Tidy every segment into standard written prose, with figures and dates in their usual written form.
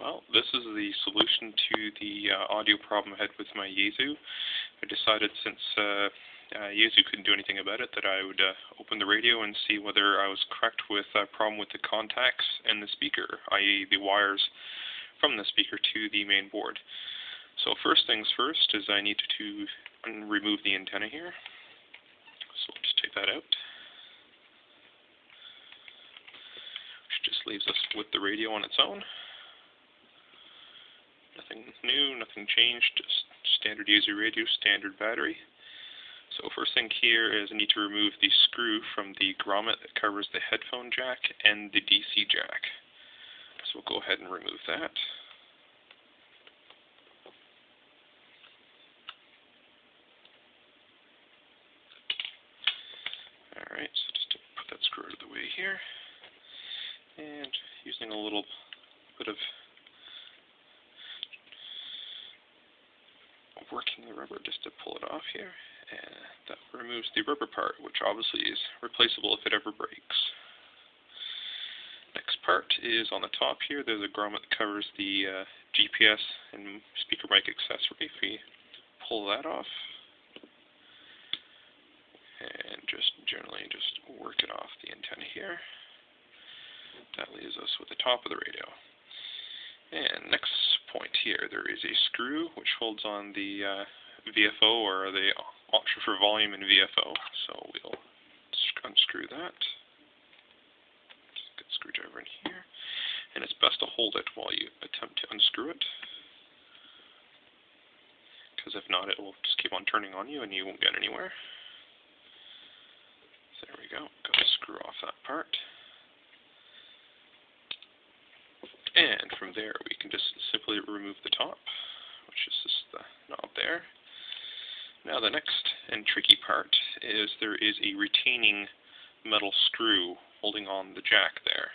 Well, this is the solution to the audio problem I had with my Yaesu. I decided since Yaesu couldn't do anything about it that I would open the radio and see whether I was correct with a problem with the contacts and the speaker, i.e. the wires from the speaker to the main board. So first things first is I need to remove the antenna here. So we'll just take that out. Which just leaves us with the radio on its own. Nothing new, nothing changed, just standard Yaesu radio, standard battery. So first thing here is I need to remove the screw from the grommet that covers the headphone jack and the DC jack. So we'll go ahead and remove that. Alright, so just to put that screw out of the way here. And using a little bit of working the rubber just to pull it off here, and that removes the rubber part, which obviously is replaceable if it ever breaks. Next part is on the top here. There's a grommet that covers the GPS and speaker mic accessory. If we pull that off and just generally just work it off the antenna here, that leaves us with the top of the radio. And next point here, there is a screw which holds on the VFO, or the option for volume in VFO. So we'll unscrew that. Just get a screwdriver in here. And it's best to hold it while you attempt to unscrew it, because if not, it will just keep on turning on you and you won't get anywhere. So there we go. Got to screw off that part. And from there, we can just simply remove the top, which is just the knob there. Now the next and tricky part is there is a retaining metal screw holding on the jack there.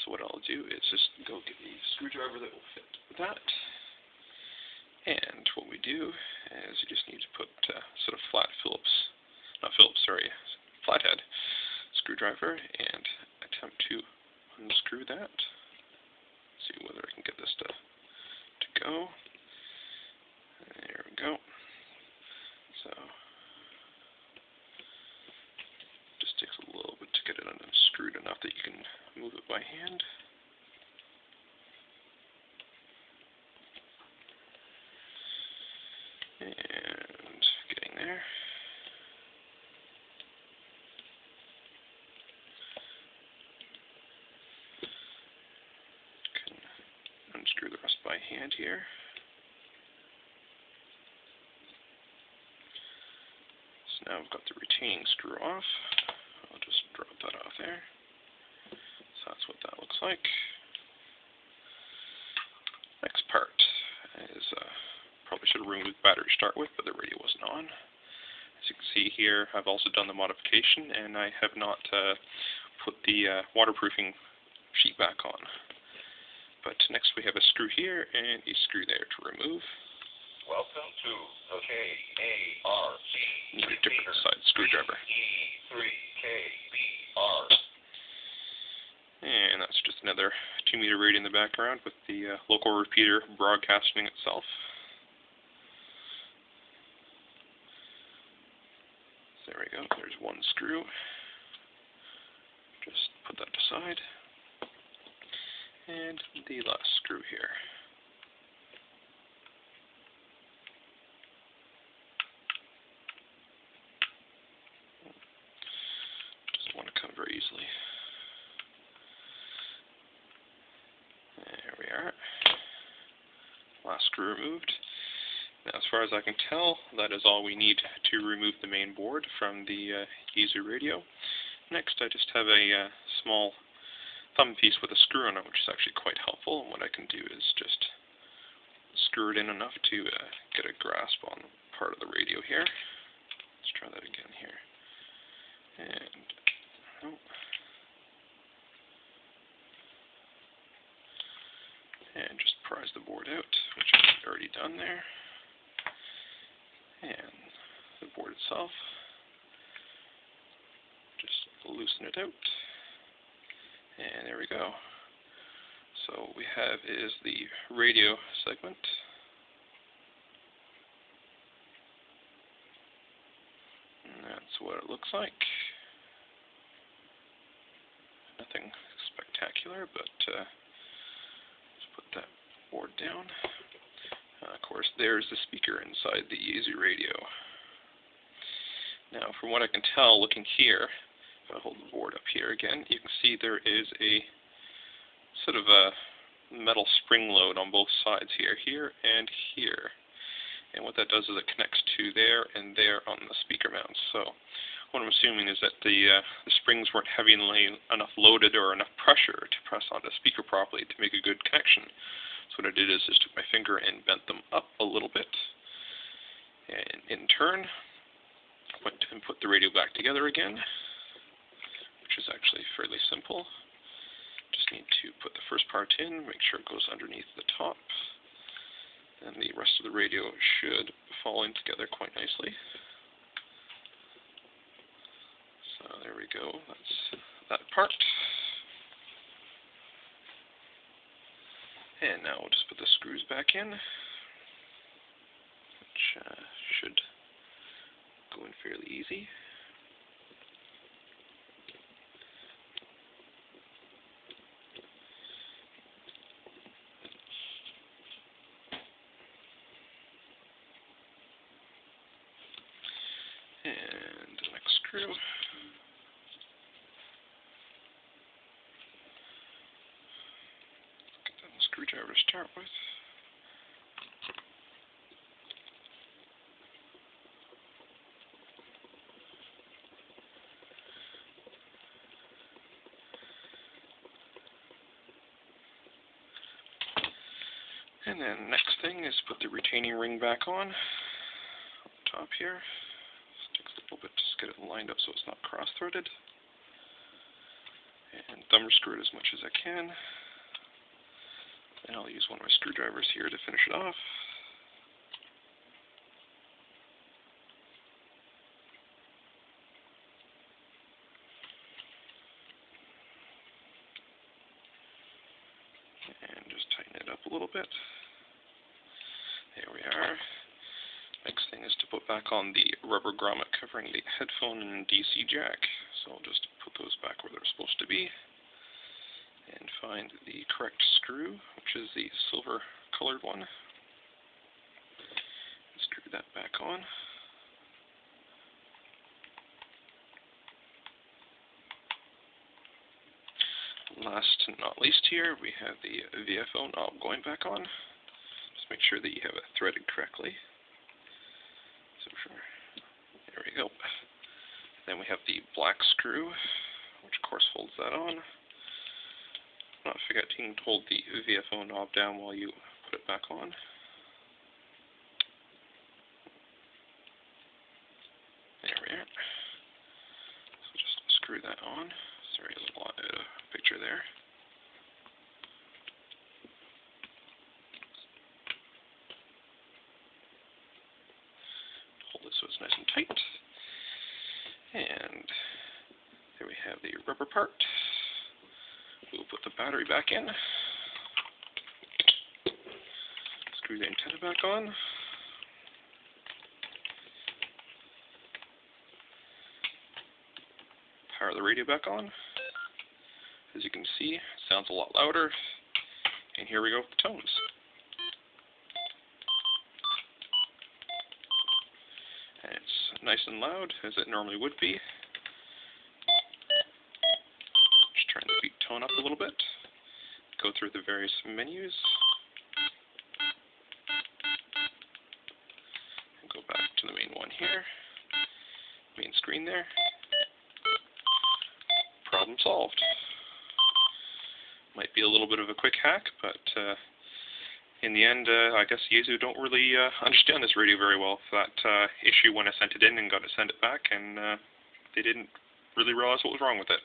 So what I'll do is just go get a screwdriver that will fit that. And what we do is you just need to put sort of flathead screwdriver and attempt to unscrew that. See whether I can get this to go. There we go. So just takes a little bit to get it unscrewed enough that you can move it by hand. And getting there. Unscrew the rest by hand here. So now I've got the retaining screw off. I'll just drop that off there. So that's what that looks like. Next part is, probably should have removed the battery to start with, but the radio wasn't on. As you can see here, I've also done the modification, and I have not put the waterproofing sheet back on. But next we have a screw here and a screw there to remove. Welcome to the KARC. Need a different side screwdriver. E3KBR. And that's just another 2-meter radio in the background with the local repeater broadcasting itself. So there we go. There's one screw. Just put that aside. And the last screw here. Doesn't want to come very easily. There we are. Last screw removed. Now, as far as I can tell, that is all we need to remove the main board from the Yaesu radio. Next, I just have a small thumb piece with a screw in it, which is actually quite helpful. And what I can do is just screw it in enough to get a grasp on part of the radio here. Let's try that again here. And and just prise the board out, which I've already done there. And the board itself, just loosen it out. And there we go. So So what we have is the radio segment. And that's what it looks like. Nothing spectacular, but let's put that board down. Of course, there's the speaker inside the Yaesu radio. Now, from what I can tell, looking here, if I hold the board up here again, you can see there is a sort of a metal spring load on both sides here, and here. And what that does is it connects to there and there on the speaker mount. So what I'm assuming is that the springs weren't heavily enough loaded or enough pressure to press onto the speaker properly to make a good connection. So what I did is just took my finger and bent them up a little bit. And in turn, went and put the radio back together again, which is actually fairly simple. Just need to put the first part in, make sure it goes underneath the top, and the rest of the radio should fall in together quite nicely. So there we go, that's that part. And now we'll just put the screws back in, which should go in fairly easy. And the next screw. Get that screwdriver to start with. And then next thing is put the retaining ring back on top here. Takes a little bit to get it lined up so it's not cross-threaded. And thumb screw it as much as I can. And I'll use one of my screwdrivers here to finish it off. And just tighten it up a little bit. There we are. Next thing is to put back on the rubber grommet covering the headphone and DC jack. So I'll just put those back where they're supposed to be. And find the correct screw, which is the silver colored one. And screw that back on. Last and not least here, we have the VFO knob going back on. Just make sure that you have it threaded correctly. So there we go. Then we have the black screw, which of course holds that on. Not forgetting to hold the VFO knob down while you put it back on. There we are. So just screw that on. Sorry, a little picture there. Hold it so it's nice and tight. And there we have the rubber part. We'll put the battery back in. Screw the antenna back on. Power the radio back on. As you can see, it sounds a lot louder. And here we go with the tones. And it's nice and loud, as it normally would be. Just turn the beat tone up a little bit. Go through the various menus. And go back to the main one here. Main screen there. Problem solved. Might be a little bit of a quick hack, but in the end, I guess Yaesu don't really understand this radio very well. That issue when I sent it in and got to send it back, and they didn't really realize what was wrong with it.